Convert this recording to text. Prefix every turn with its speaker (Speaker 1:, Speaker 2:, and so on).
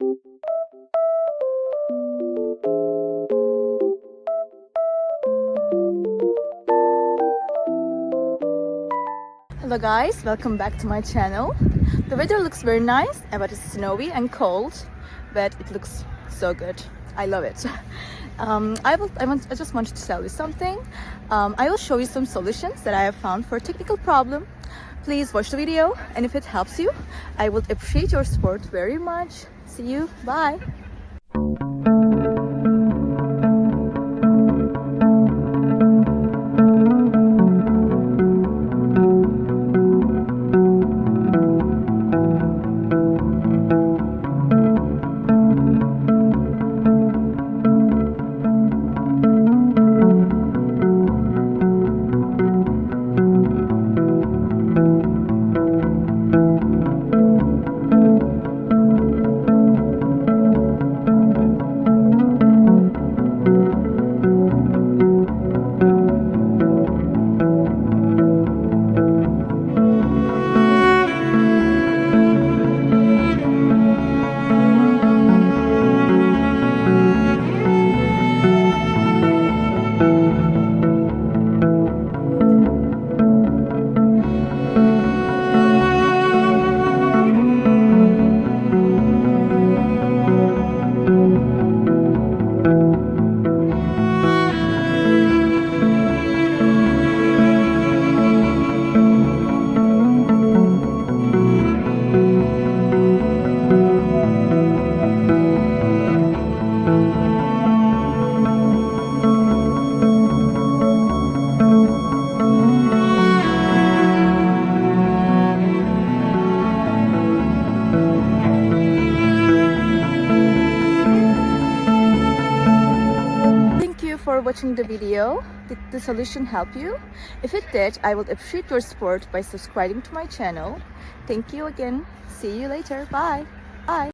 Speaker 1: Hello guys, welcome back to my channel. The weather looks very nice, but it's snowy and cold, but it looks so good. I love it. I just wanted to tell you something. I will show you some solutions that I have found for a technical problem. Please watch the video, and if it helps you, I would appreciate your support very much. See you, bye. For watching the video. Did the solution help you? If it did, I would appreciate your support by subscribing to my channel. Thank you again. See you later. Bye. Bye.